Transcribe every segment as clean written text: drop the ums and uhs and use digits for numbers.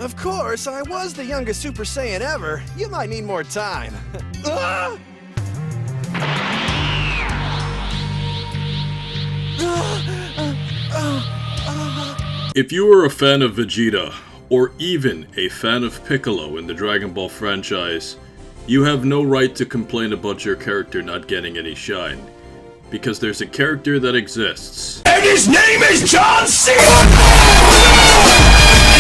Of course, I was the youngest Super Saiyan ever. You might need more time. Ah! If you are a fan of Vegeta, or even a fan of Piccolo in the Dragon Ball franchise, you have no right to complain about your character not getting any shine. Because there's a character that exists. And his name is John C.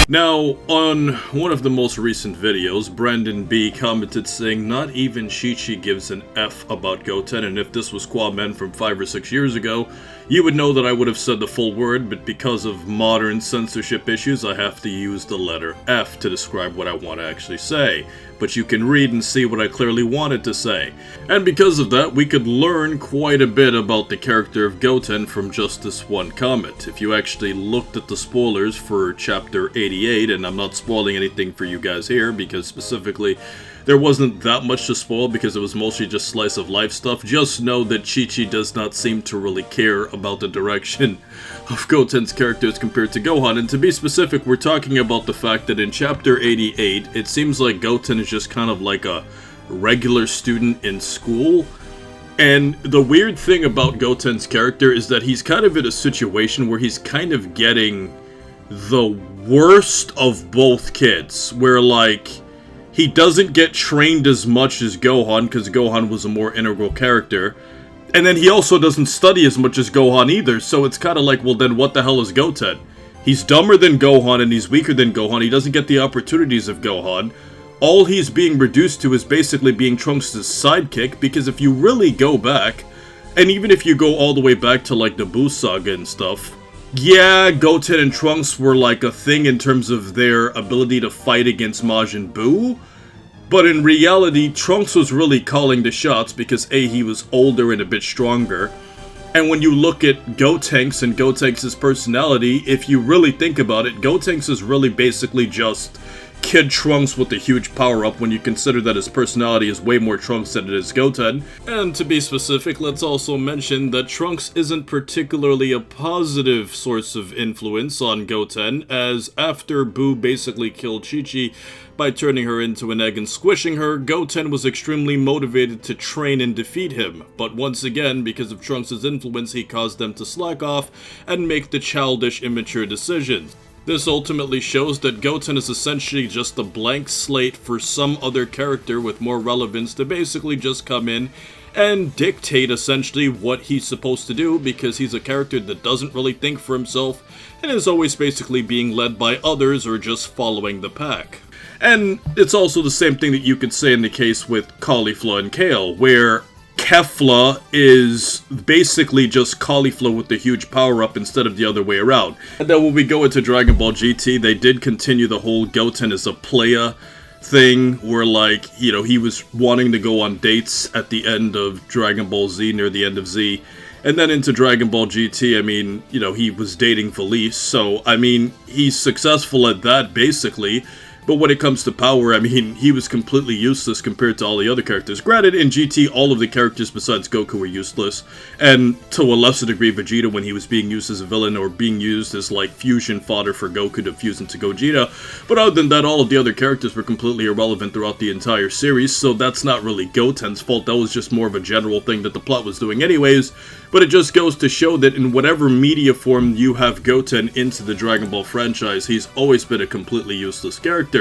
Now, on one of the most recent videos, Brandon B commented saying not even Chi-Chi gives an F about goTEN, and if this was Qaaman from 5 or 6 years ago, you would know that I would have said the full word, but because of modern censorship issues, I have to use the letter F to describe what I want to actually say. But you can read and see what I clearly wanted to say. And because of that, we could learn quite a bit about the character of goTEN from just this one comment. If you actually looked at the spoilers for chapter 88, and I'm not spoiling anything for you guys here, because specifically there wasn't that much to spoil because it was mostly just slice of life stuff, just know that Chi-Chi does not seem to really care about the direction of goTEN's character as compared to Gohan. And to be specific, we're talking about the fact that in chapter 88, it seems like goTEN is just kind of like a regular student in school. And the weird thing about goTEN's character is that he's kind of in a situation where he's kind of getting the worst of both kids, where like he doesn't get trained as much as Gohan, because Gohan was a more integral character. And then he also doesn't study as much as Gohan either, so it's kind of like, well then what the hell is goTEN? He's dumber than Gohan and he's weaker than Gohan, he doesn't get the opportunities of Gohan. All he's being reduced to is basically being Trunks' sidekick, because if you really go back, and even if you go all the way back to like the Buu saga and stuff, yeah, goTEN and Trunks were like a thing in terms of their ability to fight against Majin Buu, but in reality, Trunks was really calling the shots because A, he was older and a bit stronger, and when you look at Gotenks and Gotenks' personality, if you really think about it, Gotenks is really basically just Kid Trunks with a huge power-up when you consider that his personality is way more Trunks than it is goTEN. And to be specific, let's also mention that Trunks isn't particularly a positive source of influence on goTEN, as after Buu basically killed Chi-Chi by turning her into an egg and squishing her, goTEN was extremely motivated to train and defeat him. But once again, because of Trunks' influence, he caused them to slack off and make the childish, immature decisions. This ultimately shows that goTEN is essentially just a blank slate for some other character with more relevance to basically just come in and dictate essentially what he's supposed to do, because he's a character that doesn't really think for himself and is always basically being led by others or just following the pack. And it's also the same thing that you could say in the case with Caulifla and Kale, where Kefla is basically just Caulifla with the huge power-up instead of the other way around. And then when we go into Dragon Ball GT, they did continue the whole goTEN as a playa thing, where like, you know, he was wanting to go on dates at the end of Dragon Ball Z, near the end of Z. And then into Dragon Ball GT, I mean, you know, he was dating Felice, so, I mean, he's successful at that, basically. But when it comes to power, I mean, he was completely useless compared to all the other characters. Granted, in GT, all of the characters besides Goku were useless, and to a lesser degree Vegeta when he was being used as a villain or being used as, like, fusion fodder for Goku to fuse into Gogeta. But other than that, all of the other characters were completely irrelevant throughout the entire series, so that's not really goTEN's fault. That was just more of a general thing that the plot was doing anyways. But it just goes to show that in whatever media form you have goTEN into the Dragon Ball franchise, he's always been a completely useless character.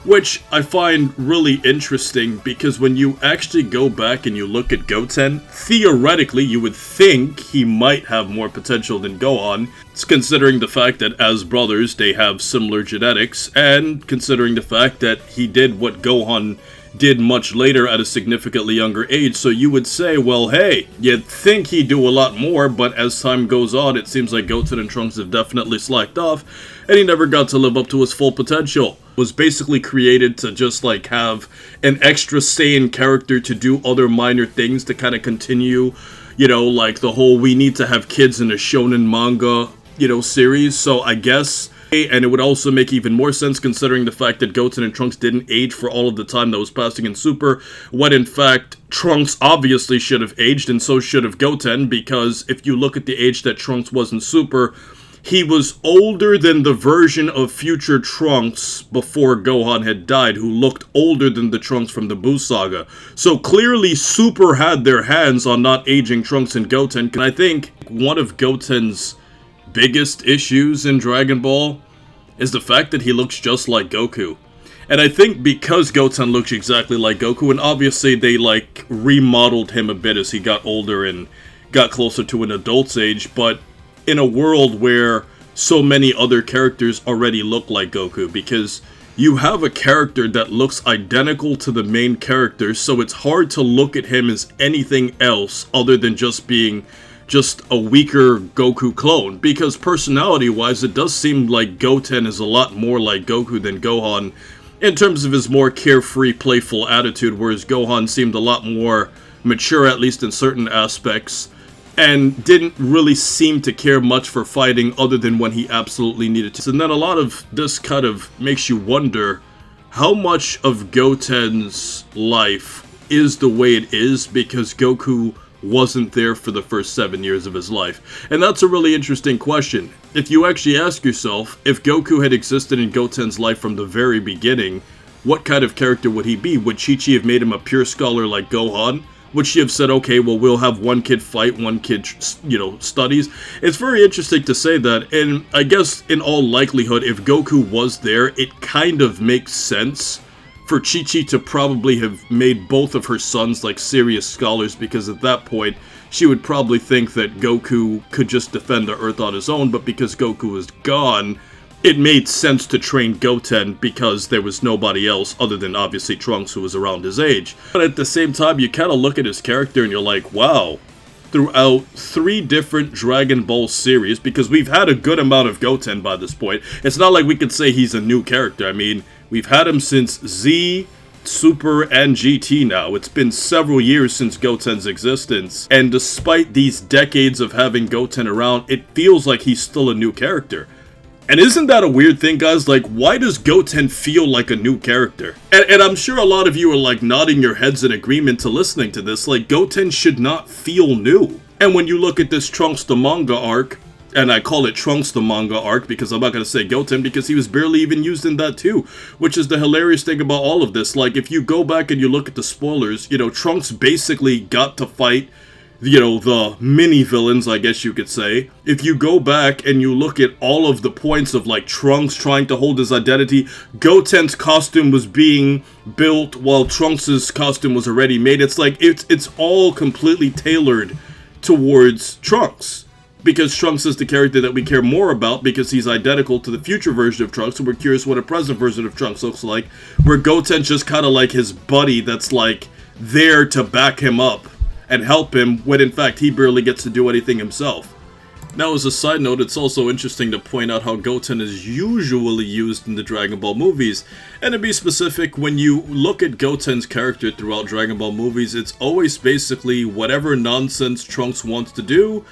Which I find really interesting, because when you actually go back and you look at goTEN, theoretically you would think he might have more potential than Gohan, considering the fact that as brothers they have similar genetics, and considering the fact that he did what Gohan did much later at a significantly younger age, so you would say, well, hey, you'd think he'd do a lot more, but as time goes on, it seems like goTEN and Trunks have definitely slacked off, and he never got to live up to his full potential. Was basically created to just, like, have an extra Saiyan character to do other minor things to kind of continue, you know, like the whole we need to have kids in a shonen manga, you know, series, so I guess. And it would also make even more sense considering the fact that goTEN and Trunks didn't age for all of the time that was passing in Super, when in fact Trunks obviously should have aged, and so should have goTEN, because if you look at the age that Trunks was in Super, he was older than the version of future Trunks before Gohan had died, who looked older than the Trunks from the Buu saga. So clearly Super had their hands on not aging Trunks and Goten. And I think one of Goten's biggest issues in Dragon Ball is the fact that he looks just like Goku. And I think because Goten looks exactly like Goku, and obviously they like remodeled him a bit as he got older and got closer to an adult's age, but in a world where so many other characters already look like Goku, because you have a character that looks identical to the main character, so it's hard to look at him as anything else other than just being just a weaker Goku clone, because personality-wise, it does seem like Goten is a lot more like Goku than Gohan in terms of his more carefree, playful attitude, whereas Gohan seemed a lot more mature, at least in certain aspects, and didn't really seem to care much for fighting other than when he absolutely needed to. And then a lot of this kind of makes you wonder how much of Goten's life is the way it is because Goku wasn't there for the first 7 years of his life. And that's a really interesting question. If you actually ask yourself, if Goku had existed in Goten's life from the very beginning, what kind of character would he be? Would Chi-Chi have made him a pure scholar like Gohan? Would she have said, okay, well, we'll have one kid fight, one kid, studies? It's very interesting to say that, and I guess in all likelihood, if Goku was there, it kind of makes sense for Chi-Chi to probably have made both of her sons, like, serious scholars, because at that point, she would probably think that Goku could just defend the Earth on his own, but because Goku was gone, it made sense to train Goten because there was nobody else other than obviously Trunks who was around his age. But at the same time, you kind of look at his character and you're like, wow, throughout 3 different Dragon Ball series, because we've had a good amount of Goten by this point, it's not like we could say he's a new character. I mean, we've had him since Z, Super, and GT now. It's been several years since Goten's existence, and despite these decades of having Goten around, it feels like he's still a new character. And isn't that a weird thing, guys? Like, why does Goten feel like a new character? And I'm sure a lot of you are, like, nodding your heads in agreement to listening to this. Like, Goten should not feel new. And when you look at this Trunks the Manga arc, and I call it Trunks the Manga arc because I'm not going to say Goten because he was barely even used in that too, which is the hilarious thing about all of this. Like, if you go back and you look at the spoilers, Trunks basically got to fight the mini-villains, I guess you could say. If you go back and you look at all of the points of, like, Trunks trying to hold his identity, Goten's costume was being built while Trunks' costume was already made. It's like, it's all completely tailored towards Trunks. Because Trunks is the character that we care more about because he's identical to the future version of Trunks, and we're curious what a present version of Trunks looks like, where Goten's just kind of like his buddy that's, like, there to back him up and help him when in fact he barely gets to do anything himself. Now, as a side note, it's also interesting to point out how Goten is usually used in the Dragon Ball movies. And to be specific, when you look at Goten's character throughout Dragon Ball movies, it's always basically whatever nonsense Trunks wants to do,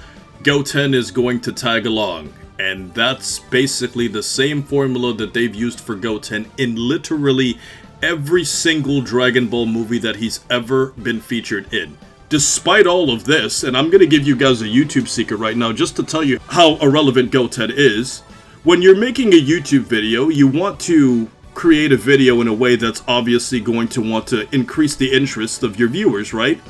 Goten is going to tag along. And that's basically the same formula that they've used for Goten in literally every single Dragon Ball movie that he's ever been featured in. Despite all of this, and I'm going to give you guys a YouTube secret right now just to tell you how irrelevant Goten is. When you're making a YouTube video, you want to create a video in a way that's obviously going to want to increase the interest of your viewers, right?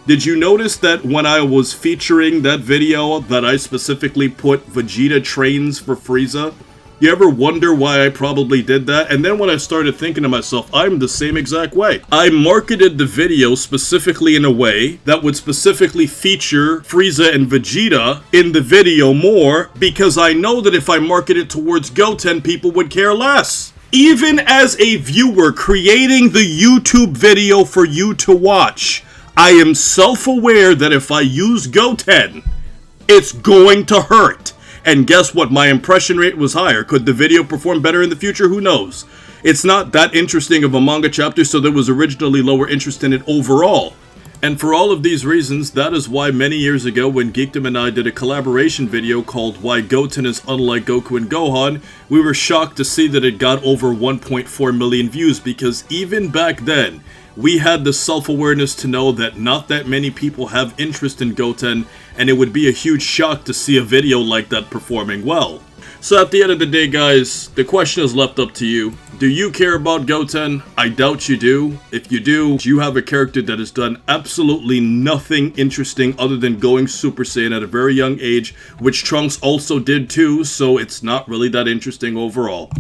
Did you notice that when I was featuring that video that I specifically put Vegeta trains for Frieza? You ever wonder why I probably did that? And then when I started thinking to myself, I'm the same exact way. I marketed the video specifically in a way that would specifically feature Frieza and Vegeta in the video more because I know that if I market it towards Goten, people would care less. Even as a viewer creating the YouTube video for you to watch, I am self-aware that if I use Goten, it's going to hurt. And guess what? My impression rate was higher. Could the video perform better in the future? Who knows? It's not that interesting of a manga chapter, so there was originally lower interest in it overall. And for all of these reasons, that is why many years ago when Geekdom and I did a collaboration video called Why Goten is Unlike Goku and Gohan, we were shocked to see that it got over 1.4 million views, because even back then, we had the self-awareness to know that not that many people have interest in Goten, and it would be a huge shock to see a video like that performing well. So at the end of the day, guys, the question is left up to you. Do you care about Goten? I doubt you do. If you do you have a character that has done absolutely nothing interesting other than going Super Saiyan at a very young age, which Trunks also did too, so it's not really that interesting overall.